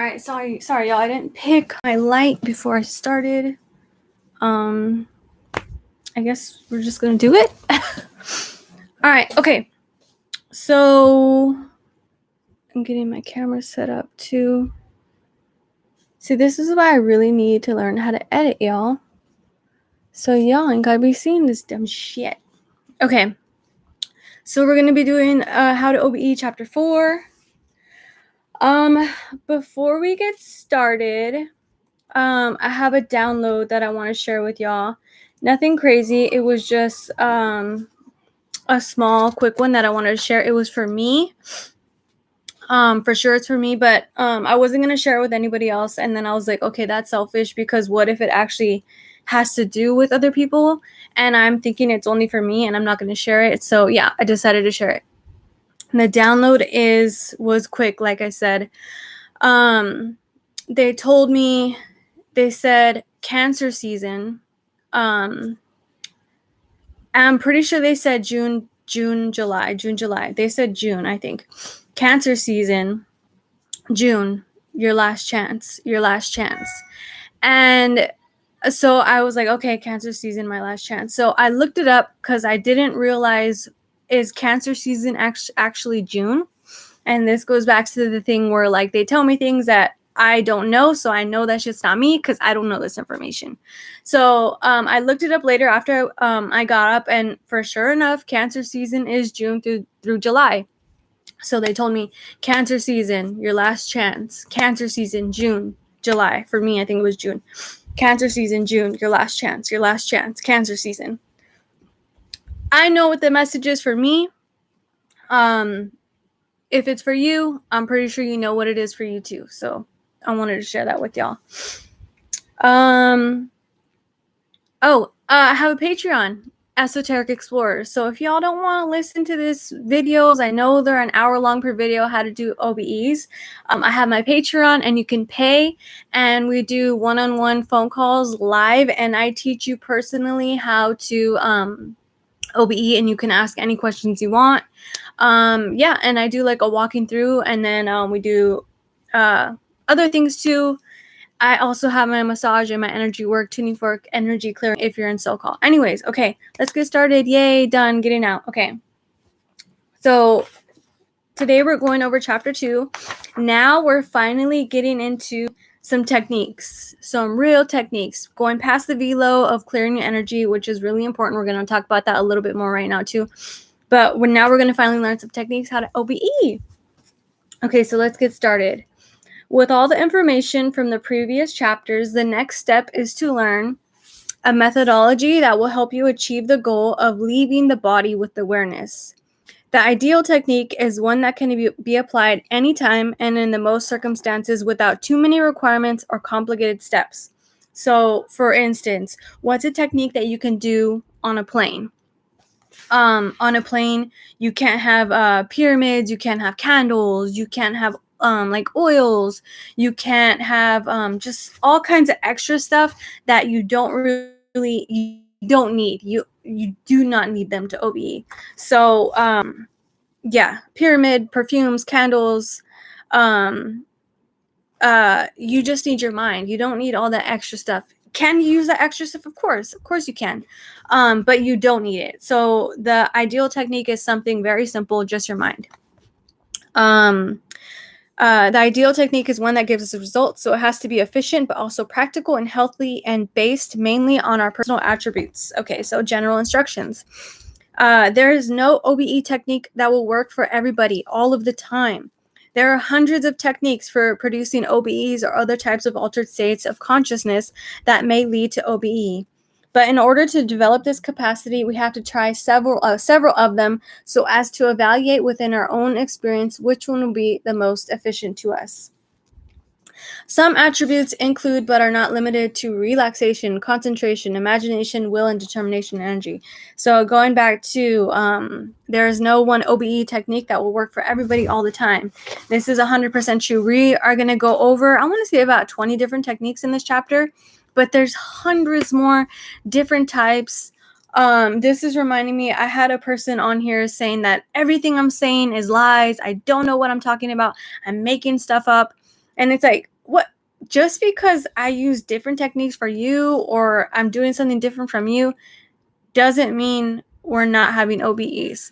All right, sorry, y'all. I didn't pick my light before I started. I guess we're just gonna do it. All right, okay. So I'm getting my camera set up too. See, this is why I really need to learn how to edit, y'all. So y'all ain't gotta be seeing this dumb shit. Okay. So we're gonna be doing How to OBE Chapter 4. Before we get started, I have a download that I want to share with y'all. Nothing crazy. It was just a small, quick one that I wanted to share. It was for me. For sure it's for me, but I wasn't going to share it with anybody else. And then I was like, okay, that's selfish, because what if it actually has to do with other people? And I'm thinking it's only for me and I'm not going to share it. So yeah, I decided to share it. And the download was quick, like I said. They told me, they said cancer season. I'm pretty sure they said June, July. They said June, I think. Cancer season, June, your last chance. And so I was like, okay, cancer season, my last chance. So I looked it up because I didn't realize, is cancer season actually June? And this goes back to the thing where, like, they tell me things that I don't know, so I know that's just not me because I don't know this information. So I looked it up later after I got up, and for sure enough, cancer season is June through July. So they told me cancer season, your last chance. Cancer season, June, July. For me, I think it was June. Cancer season, June, your last chance. Cancer season. I know what the message is for me. If it's for you, I'm pretty sure you know what it is for you too. So I wanted to share that with y'all. I have a Patreon, Esoteric Explorer. So if y'all don't want to listen to this videos, I know they're an hour long per video, how to do OBEs. I have my Patreon, and you can pay, and we do one-on-one phone calls live, and I teach you personally how to OBE, and you can ask any questions you want. Yeah, and I do like a walking through, and then we do other things too. I also have my massage and my energy work, tuning fork, energy clearing if you're in SoCal. Anyways, okay, let's get started. Yay, done getting out. Okay. So today we're going over chapter 2. Now we're finally getting into some techniques, some real techniques, going past the velo of clearing your energy, which is really important. We're going to talk about that a little bit more right now too. But now we're going to finally learn some techniques how to OBE. Okay, so let's get started. With all the information from the previous chapters, the next step is to learn a methodology that will help you achieve the goal of leaving the body with awareness. The ideal technique is one that can be applied anytime and in the most circumstances without too many requirements or complicated steps. So, for instance, what's a technique that you can do on a plane? On a plane, you can't have pyramids, you can't have candles, you can't have like oils, you can't have just all kinds of extra stuff that you don't need. You do not need them to OBE. So yeah, pyramid, perfumes, candles, you just need your mind. You don't need all that extra stuff. Can you use that extra stuff? Of course you can, but you don't need it. So the ideal technique is something very simple, just your mind. The ideal technique is one that gives us a result, so it has to be efficient, but also practical and healthy, and based mainly on our personal attributes. Okay, so general instructions. There is no OBE technique that will work for everybody all of the time. There are hundreds of techniques for producing OBEs or other types of altered states of consciousness that may lead to OBE. But in order to develop this capacity, we have to try several of them so as to evaluate within our own experience which one will be the most efficient to us. Some attributes include but are not limited to relaxation, concentration, imagination, will, and determination energy. So going back to there is no one OBE technique that will work for everybody all the time. This is 100% true. We are going to go over, I want to say about 20 different techniques in this chapter, but there's hundreds more different types. This is reminding me, I had a person on here saying that everything I'm saying is lies. I don't know what I'm talking about. I'm making stuff up. And it's like, what, just because I use different techniques for you or I'm doing something different from you doesn't mean we're not having OBEs.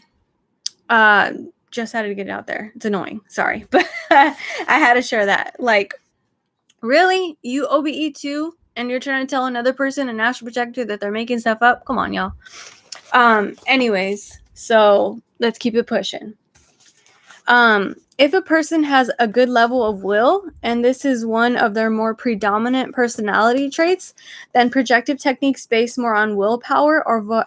Just had to get it out there. It's annoying. Sorry. But I had to share that. Like, really? You OBE too? And you're trying to tell another person, an astral projector, that they're making stuff up? Come on, y'all. Anyways, so let's keep it pushing. If a person has a good level of will, and this is one of their more predominant personality traits, then projective techniques based more on willpower or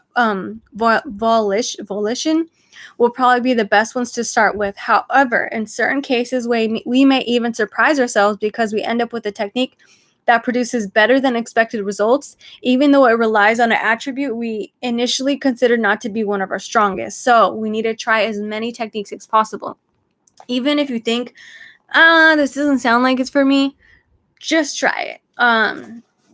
volition will probably be the best ones to start with. However, in certain cases, we may even surprise ourselves because we end up with a technique that produces better than expected results, even though it relies on an attribute we initially considered not to be one of our strongest. So we need to try as many techniques as possible. Even if you think, this doesn't sound like it's for me, just try it.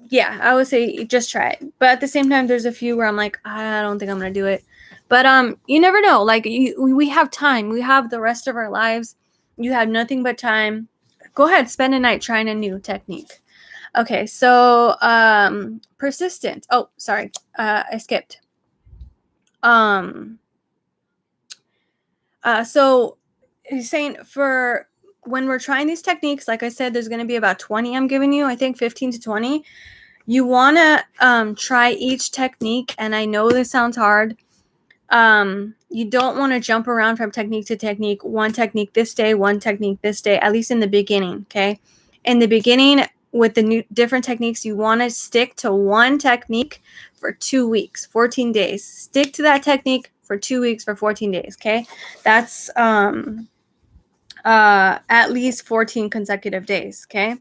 Yeah, I would say just try it. But at the same time, there's a few where I'm like, I don't think I'm gonna do it. But you never know. Like, we have time. We have the rest of our lives. You have nothing but time. Go ahead, spend a night trying a new technique. Okay, so persistent. Oh, sorry, I skipped. So he's saying for when we're trying these techniques, like I said, there's going to be about 20 I'm giving you. I think 15 to 20. You want to try each technique, and I know this sounds hard. You don't want to jump around from technique to technique. One technique this day, one technique this day, at least in the beginning, okay? In the beginning, with the new different techniques, you want to stick to one technique for 2 weeks, 14 days. Stick to that technique for 2 weeks for 14 days, okay? That's at least 14 consecutive days, okay?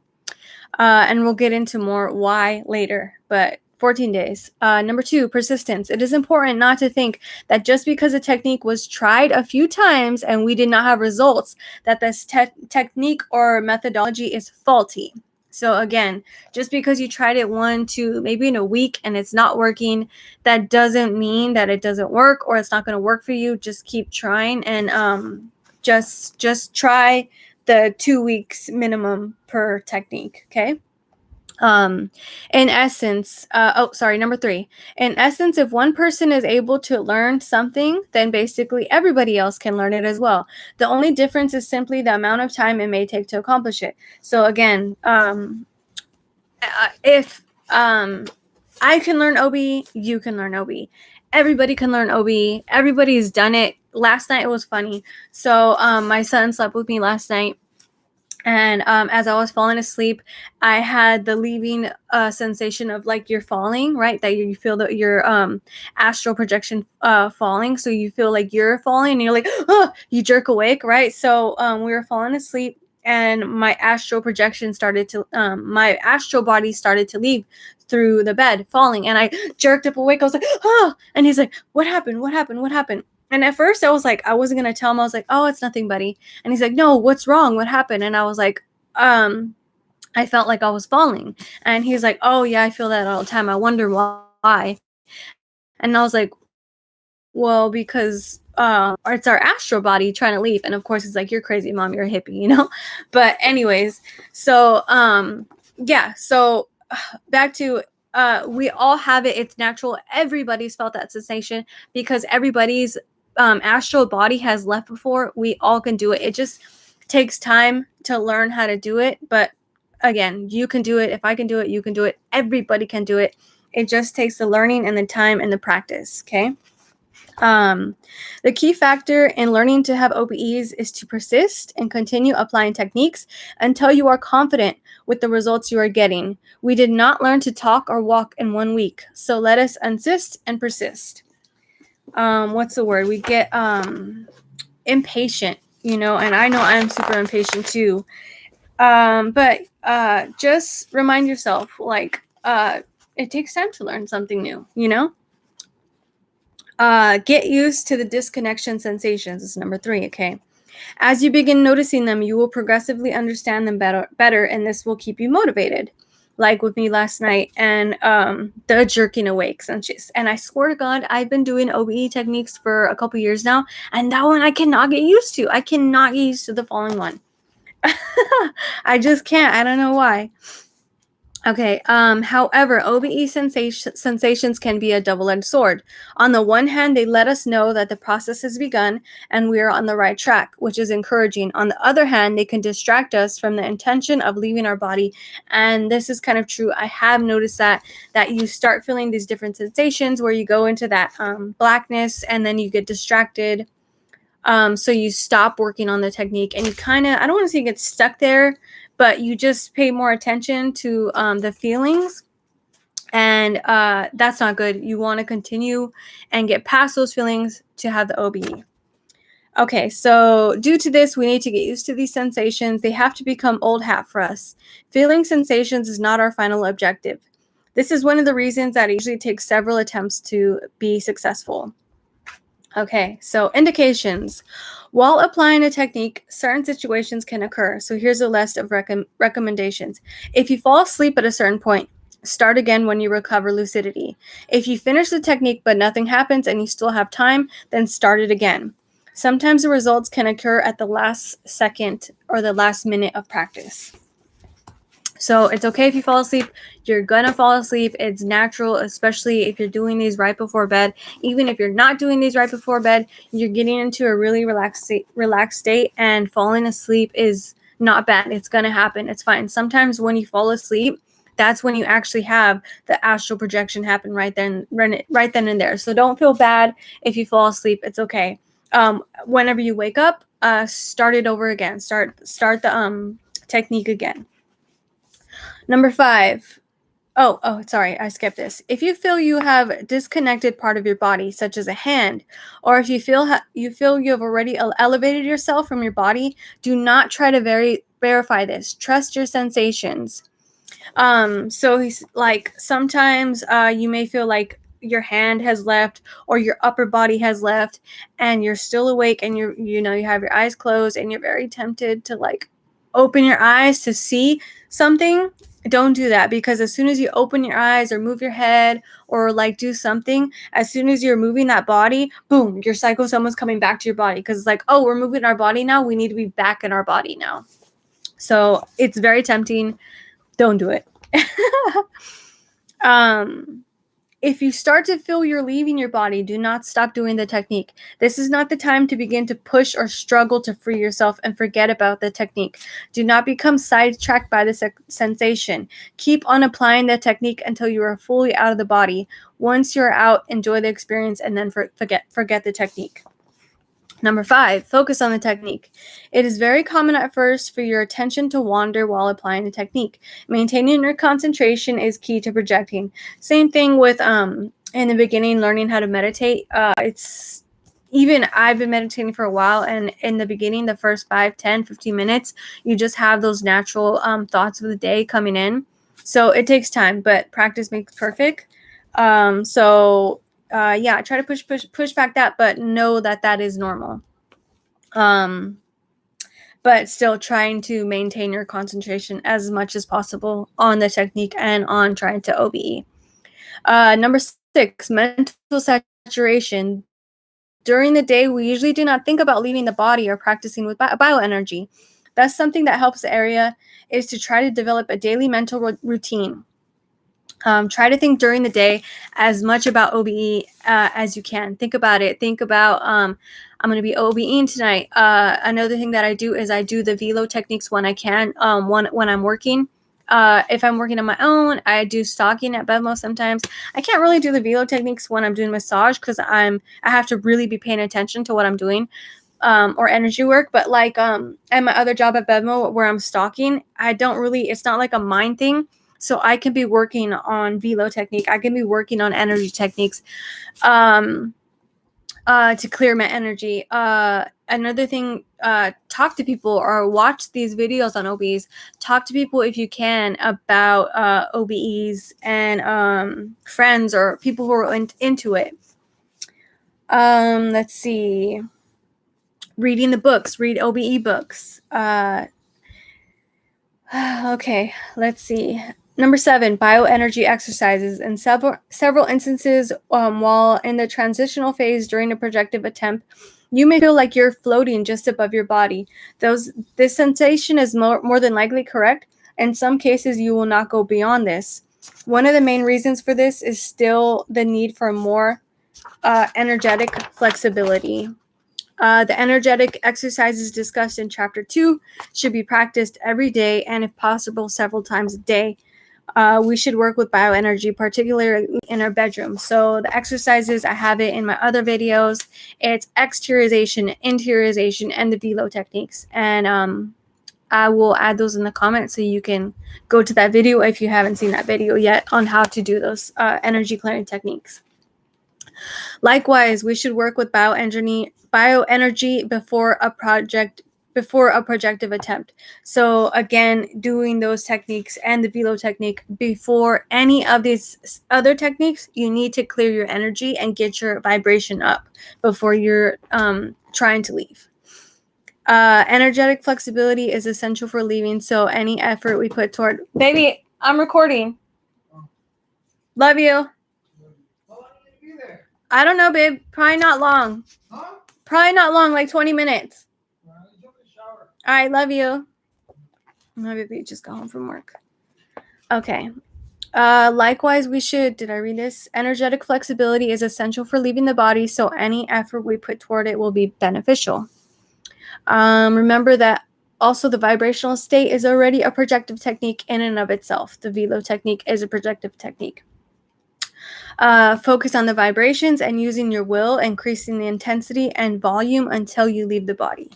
And we'll get into more why later, but 14 days. Number 2, persistence. It is important not to think that just because a technique was tried a few times and we did not have results, that this technique or methodology is faulty. So again, just because you tried it 1, 2, maybe in a week and it's not working, that doesn't mean that it doesn't work or it's not going to work for you. Just keep trying and just try the 2 weeks minimum per technique, okay? In essence, number 3. In essence, if one person is able to learn something, then basically everybody else can learn it as well. The only difference is simply the amount of time it may take to accomplish it. So again, if I can learn OB, you can learn OB. Everybody can learn OB. Everybody's done it. Last night it was funny. So my son slept with me last night. And as I was falling asleep, I had the leaving sensation of like you're falling, right? That you feel that your astral projection falling. So you feel like you're falling and you're like, oh, you jerk awake, right? So we were falling asleep and my astral projection started to, my astral body started to leave through the bed falling. And I jerked up awake. I was like, oh, and he's like, what happened? What happened? What happened? And at first I was like, I wasn't going to tell him. I was like, oh, it's nothing, buddy. And he's like, no, what's wrong? What happened? And I was like, I felt like I was falling. And he's like, oh yeah, I feel that all the time. I wonder why. And I was like, well, because it's our astral body trying to leave. And of course he's like, you're crazy, mom, you're a hippie, you know? But anyways, so yeah, so back to we all have it. It's natural. Everybody's felt that sensation because everybody's astral body has left before. We all can do it. It just takes time to learn how to do it. But again, you can do it. If I can do it, you can do it. Everybody can do it. It just takes the learning and the time and the practice. Okay. The key factor in learning to have OBEs is to persist and continue applying techniques until you are confident with the results you are getting. We did not learn to talk or walk in 1 week, so let us insist and persist. What's the word? We get impatient, you know, and I know I'm super impatient too. But just remind yourself, like, it takes time to learn something new, you know? Get used to the disconnection sensations. This is number 3, okay? As you begin noticing them, you will progressively understand them better, and this will keep you motivated. Like with me last night and the jerking awake sensations. And I swear to God, I've been doing OBE techniques for a couple years now, and that one I cannot get used to. I cannot get used to the following one. I just can't. I don't know why. Okay. However, OBE sensations can be a double-edged sword. On the one hand, they let us know that the process has begun and we are on the right track, which is encouraging. On the other hand, they can distract us from the intention of leaving our body, and this is kind of true. I have noticed that you start feeling these different sensations where you go into that blackness, and then you get distracted. So you stop working on the technique, and you kind of, I don't want to say you get stuck there, but you just pay more attention to the feelings, and that's not good. You want to continue and get past those feelings to have the OBE. Okay, so due to this, we need to get used to these sensations. They have to become old hat for us. Feeling sensations is not our final objective. This is one of the reasons that it usually takes several attempts to be successful. Okay, so indications. While applying a technique, certain situations can occur. So here's a list of recommendations. If you fall asleep at a certain point, start again when you recover lucidity. If you finish the technique but nothing happens and you still have time, then start it again. Sometimes the results can occur at the last second or the last minute of practice. So it's okay if you fall asleep. You're gonna fall asleep. It's natural, especially if you're doing these right before bed. Even if you're not doing these right before bed, you're getting into a really relaxed state, and falling asleep is not bad. It's gonna happen. It's fine. Sometimes when you fall asleep, that's when you actually have the astral projection happen right then and there. So don't feel bad if you fall asleep. It's okay. Whenever you wake up, start it over again. Start the technique again. Number 5. Sorry, I skipped this. If you feel you have disconnected part of your body, such as a hand, or if you feel you have already elevated yourself from your body, do not try to verify this. Trust your sensations. So he's like, sometimes you may feel like your hand has left or your upper body has left, and you're still awake, and you have your eyes closed, and you're very tempted to like open your eyes to see something. Don't do that, because as soon as you open your eyes or move your head or like do something, as soon as you're moving that body, boom, your someone's coming back to your body, because it's like, oh, we're moving our body now, we need to be back in our body now. So it's very tempting. Don't do it. If you start to feel you're leaving your body, do not stop doing the technique. This is not the time to begin to push or struggle to free yourself and forget about the technique. Do not become sidetracked by the sensation. Keep on applying the technique until you are fully out of the body. Once you're out, enjoy the experience, and then forget the technique. Number 5, focus on the technique. It is very common at first for your attention to wander while applying the technique. Maintaining your concentration is key to projecting. Same thing with in the beginning, learning how to meditate. I've been meditating for a while, and in the beginning, the first 5, 10, 15 minutes, you just have those natural thoughts of the day coming in. So it takes time, but practice makes perfect. Try to push back that, but know that is normal. But still trying to maintain your concentration as much as possible on the technique and on trying to OBE. Number 6, mental saturation. During the day, we usually do not think about leaving the body or practicing with bioenergy. That's something that helps the area, is to try to develop a daily mental routine. Try to think during the day as much about OBE as you can. Think about it. Think about, I'm going to be OBEing tonight. Another thing that I do is I do the velo techniques when I can, when I'm working. If I'm working on my own, I do stalking at Bevmo sometimes. I can't really do the velo techniques when I'm doing massage, because I have to really be paying attention to what I'm doing. Or energy work, but like at my other job at Bevmo where I'm stalking, it's not like a mind thing. So I can be working on velo technique. I can be working on energy techniques to clear my energy. Another thing, talk to people or watch these videos on OBEs. Talk to people if you can about OBEs and friends or people who are into it. Let's see. Reading the books. Read OBE books. Okay, let's see. Number 7, bioenergy exercises. In several instances, while in the transitional phase during a projective attempt, you may feel like you're floating just above your body. This sensation is more than likely correct. In some cases, you will not go beyond this. One of the main reasons for this is still the need for more energetic flexibility. The energetic exercises discussed in Chapter 2 should be practiced every day and, if possible, several times a day. We should work with bioenergy, particularly in our bedroom. So the exercises, I have it in my other videos. It's exteriorization, interiorization, and the velo techniques. And I will add those in the comments so you can go to that video if you haven't seen that video yet on how to do those energy clearing techniques. Likewise, we should work with bioenergy before a projective attempt. So again, doing those techniques and the velo technique before any of these other techniques, you need to clear your energy and get your vibration up before you're trying to leave. Energetic flexibility is essential for leaving, so any effort we put toward... Baby, I'm recording. Love you. I don't know, babe. Probably not long. Huh? Probably not long, like 20 minutes. All right, love you. My baby just got home from work. Okay. Likewise, we should... Did I read this? Energetic flexibility is essential for leaving the body, so any effort we put toward it will be beneficial. Remember that also the vibrational state is already a projective technique in and of itself. The velo technique is a projective technique. Focus on the vibrations and using your will, increasing the intensity and volume until you leave the body.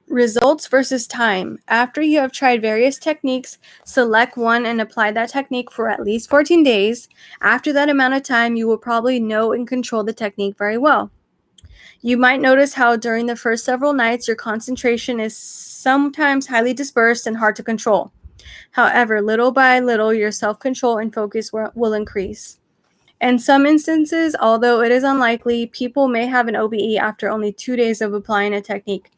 Results versus time. After you have tried various techniques, select one and apply that technique for at least 14 days. After that amount of time, you will probably know and control the technique very well. You might notice how during the first several nights, your concentration is sometimes highly dispersed and hard to control. However, little by little, your self-control and focus will increase. In some instances, although it is unlikely, people may have an OBE after only 2 days of applying a technique.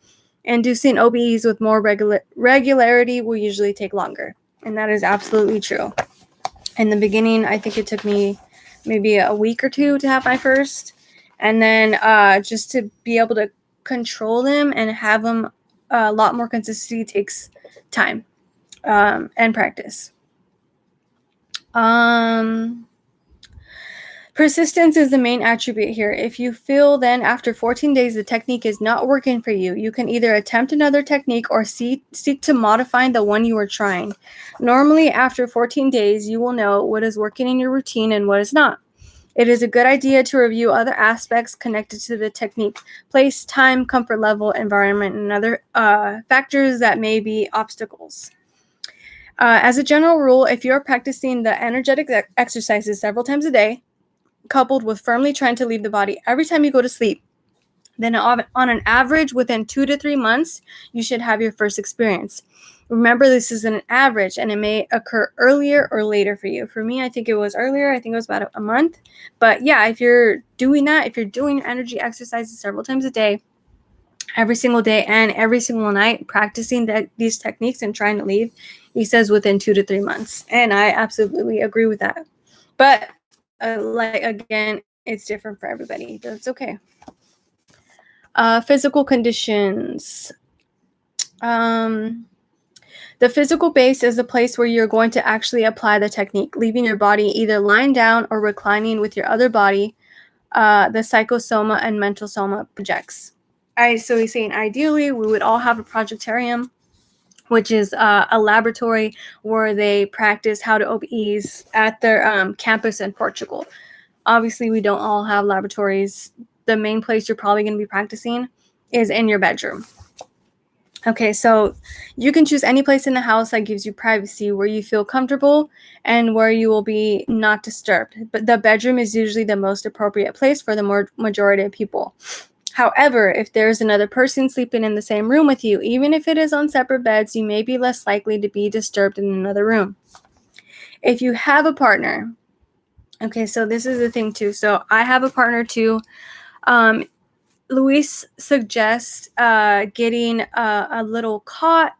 Inducing OBEs with more regularity will usually take longer. And that is absolutely true. In the beginning, I think it took me maybe a week or two to have my first. And then just to be able to control them and have them a lot more consistency takes time and practice. Persistence is the main attribute here. If you feel then after 14 days the technique is not working for you, you can either attempt another technique or seek to modify the one you are trying. Normally, after 14 days, you will know what is working in your routine and what is not. It is a good idea to review other aspects connected to the technique: place, time, comfort level, environment, and other factors that may be obstacles. As a general rule, if you're practicing the energetic exercises several times a day, coupled with firmly trying to leave the body every time you go to sleep, then on an average, within 2 to 3 months, you should have your first experience. Remember, this is an average, and it may occur earlier or later for you. For me, I think it was earlier. I think it was about a month. But yeah, if you're doing that, if you're doing your energy exercises several times a day, every single day and every single night, practicing these techniques and trying to leave, he says within 2 to 3 months. And I absolutely agree with that. But again, it's different for everybody. That's okay. Physical conditions. The physical base is the place where you're going to actually apply the technique, leaving your body either lying down or reclining with your other body. The psychosoma and mental soma projects. So he's saying ideally we would all have a projectarium, which is a laboratory where they practice how to OBEs at their campus in Portugal. Obviously, we don't all have laboratories. The main place you're probably going to be practicing is in your bedroom. Okay, so you can choose any place in the house that gives you privacy, where you feel comfortable and where you will be not disturbed. But the bedroom is usually the most appropriate place for the majority of people. However, if there's another person sleeping in the same room with you, even if it is on separate beds, you may be less likely to be disturbed in another room. If you have a partner, okay, so this is the thing too. So I have a partner too. Luis suggests getting a little cot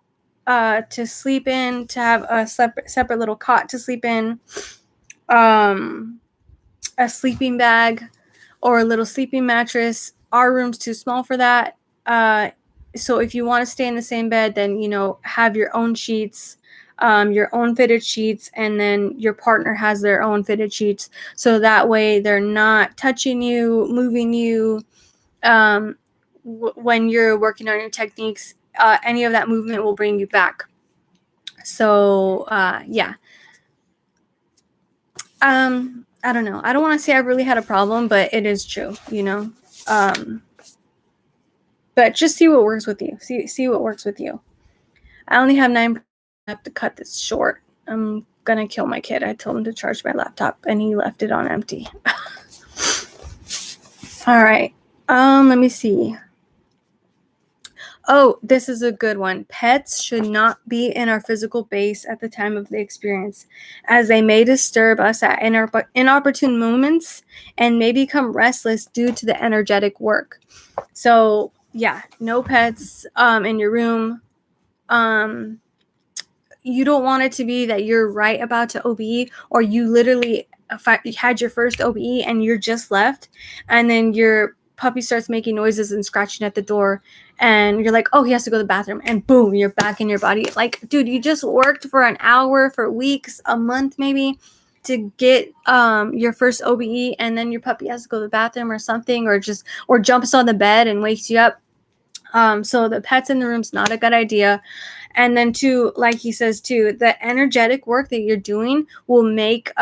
to sleep in, to have a separate little cot to sleep in, a sleeping bag, or a little sleeping mattress. Our room's too small for that. So if you want to stay in the same bed, then, have your own sheets, your own fitted sheets, and then your partner has their own fitted sheets. So that way they're not touching you, moving you. When you're working on your techniques, any of that movement will bring you back. So, yeah. I don't know. I don't want to say I really had a problem, but it is true, but just see what works with you. See what works with you. I only have 9. I have to cut this short. I'm gonna kill my kid. I told him to charge my laptop, and he left it on empty. All right. Let me see. Oh, this is a good one. Pets should not be in our physical base at the time of the experience, as they may disturb us at inopportune moments and may become restless due to the energetic work. So, yeah, no pets in your room. You don't want it to be that you're right about to OBE, or you literally had your first OBE and you're just left, and then your puppy starts making noises and scratching at the door, and you're like, oh, he has to go to the bathroom, and boom, you're back in your body. Like, dude, you just worked for an hour, for weeks, a month maybe, to get your first OBE, and then your puppy has to go to the bathroom or something, or jumps on the bed and wakes you up. So the pets in the room's not a good idea. And then too, like he says too, the energetic work that you're doing will make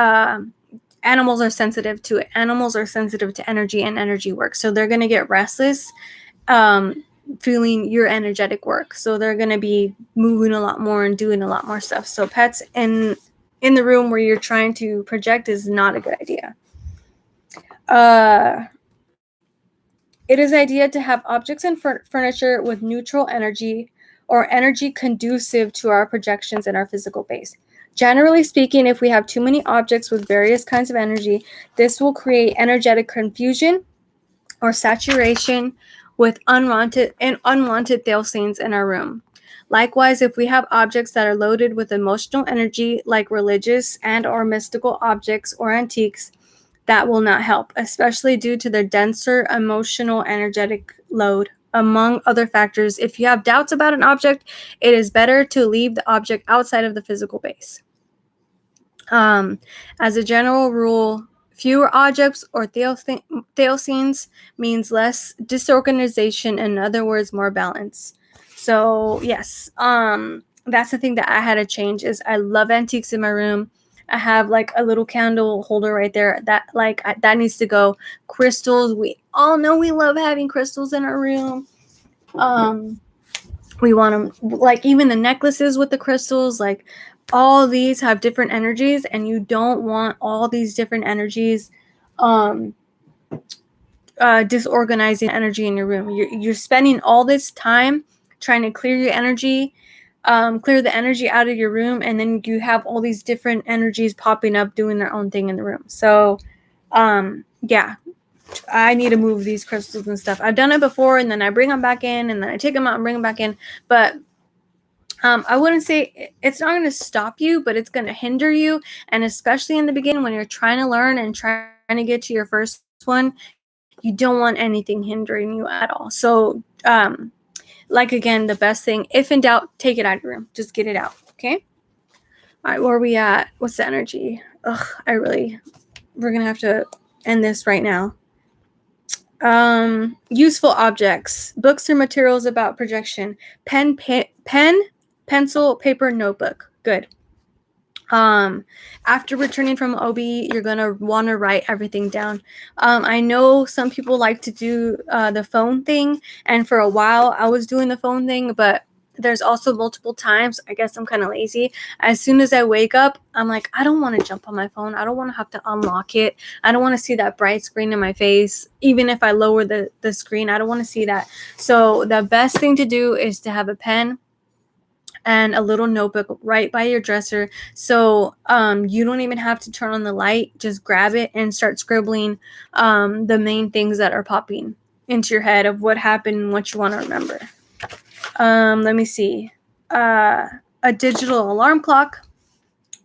animals are sensitive to it. Animals are sensitive to energy and energy work. So they're going to get restless feeling your energetic work. So they're going to be moving a lot more and doing a lot more stuff. So pets in the room where you're trying to project is not a good idea. It is idea to have objects and furniture with neutral energy or energy conducive to our projections in our physical base. Generally speaking, if we have too many objects with various kinds of energy, this will create energetic confusion or saturation with unwanted things in our room. Likewise, if we have objects that are loaded with emotional energy, like religious and or mystical objects or antiques, that will not help, especially due to their denser emotional energetic load. Among other factors, if you have doubts about an object, it is better to leave the object outside of the physical base. As a general rule, fewer objects or theoscenes means less disorganization, in other words, more balance. So yes, that's the thing that I had to change. Is I love antiques in my room. I have like a little candle holder right there that that needs to go. Crystals, we all know we love having crystals in our room. We want them, like even the necklaces with the crystals, like all these have different energies, and you don't want all these different energies disorganizing energy in your room. You're spending all this time trying to clear your energy, clear the energy out of your room, and then you have all these different energies popping up doing their own thing in the room. So yeah, I need to move these crystals and stuff. I've done it before, and then I bring them back in, and then I take them out and bring them back in. But I wouldn't say it's not going to stop you, but it's going to hinder you. And especially in the beginning, when you're trying to learn and trying to get to your first one, you don't want anything hindering you at all. So, like again, the best thing, if in doubt, take it out of your room. Just get it out. Okay. All right. Where are we at? What's the energy? We're going to have to end this right now. Useful objects, books or materials about projection, pen, pencil, paper, notebook. Good. After returning from OBE, you're going to want to write everything down. I know some people like to do the phone thing, and for a while I was doing the phone thing, but there's also multiple times, I guess I'm kind of lazy. As soon as I wake up, I'm like, I don't want to jump on my phone. I don't want to have to unlock it. I don't want to see that bright screen in my face. Even if I lower the screen, I don't want to see that. So the best thing to do is to have a pen and a little notebook right by your dresser. So you don't even have to turn on the light. Just grab it and start scribbling the main things that are popping into your head of what happened and what you want to remember. Let me see. a digital alarm clock.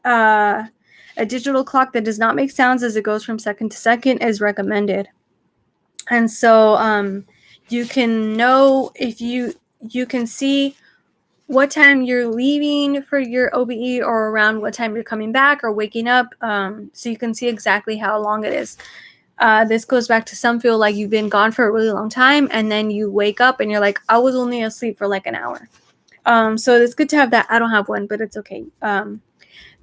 A digital clock that does not make sounds as it goes from second to second is recommended. And so you can know if you can see what time you're leaving for your OBE or around what time you're coming back or waking up, so you can see exactly how long it is. This goes back to some feel like you've been gone for a really long time and then you wake up and you're like, I was only asleep for like an hour. So it's good to have that. I don't have one, but it's okay.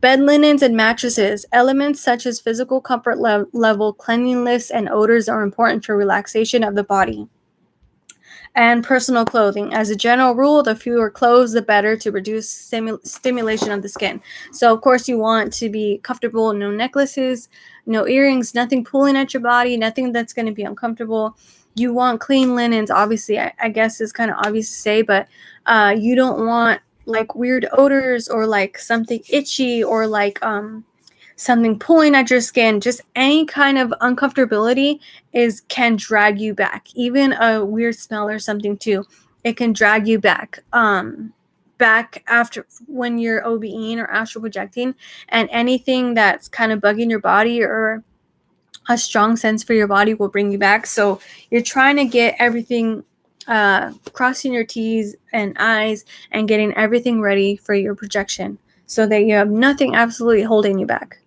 Bed linens and mattresses. Elements such as physical comfort level, cleanliness, and odors are important for relaxation of the body. And personal clothing. As a general rule, the fewer clothes, the better to reduce stimulation of the skin. So, of course, you want to be comfortable. No necklaces, no earrings, nothing pulling at your body, nothing that's going to be uncomfortable. You want clean linens. Obviously, I guess it's kind of obvious to say, but you don't want like weird odors or like something itchy or like something pulling at your skin. Just any kind of uncomfortability can drag you back. Even a weird smell or something too, it can drag you back back after when you're OBEing or astral projecting. And anything that's kind of bugging your body or a strong sense for your body will bring you back. So you're trying to get everything, crossing your T's and I's and getting everything ready for your projection so that you have nothing absolutely holding you back.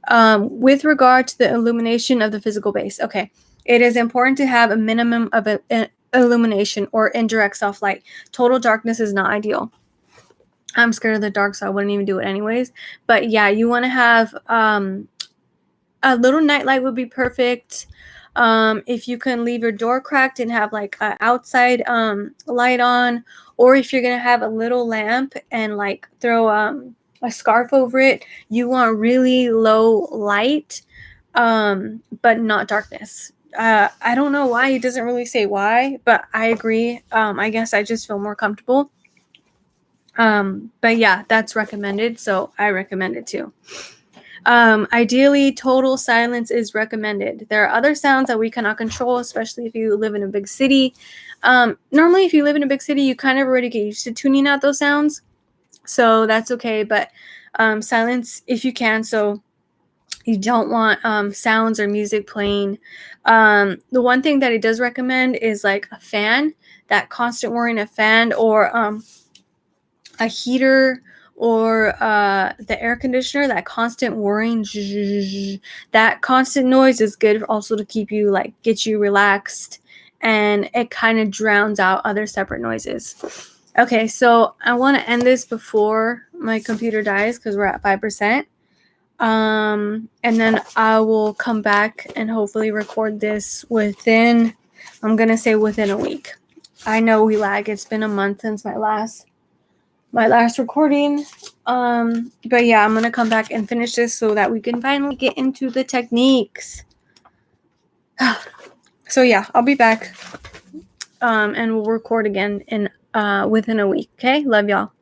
With regard to the illumination of the physical base, okay, it is important to have a minimum of illumination or indirect self-light. Total darkness is not ideal. I'm scared of the dark, so I wouldn't even do it anyways. But yeah, you want to have a little nightlight would be perfect. If you can leave your door cracked and have like an outside light on, or if you're gonna have a little lamp and like throw a scarf over it, you want really low light, but not darkness. I don't know why. He doesn't really say why, but I agree. I guess I just feel more comfortable. But yeah, that's recommended, so I recommend it too. Ideally, total silence is recommended. There are other sounds that we cannot control, especially if you live in a big city. Normally, if you live in a big city, you kind of already get used to tuning out those sounds, so that's okay. But silence if you can, so you don't want sounds or music playing. The one thing that it does recommend is like a fan, that constant whirring of fan, or a heater, or the air conditioner, that constant whirring, that constant noise is good also to keep you like get you relaxed, and it kind of drowns out other separate noises. Okay, so I want to end this before my computer dies because we're at 5%. And then I will come back and hopefully record this within, I'm gonna say within a week. I know we lag. It's been a month since my last recording. But yeah, I'm gonna come back and finish this so that we can finally get into the techniques. So yeah, I'll be back, and we'll record again in within a week. Okay, love y'all.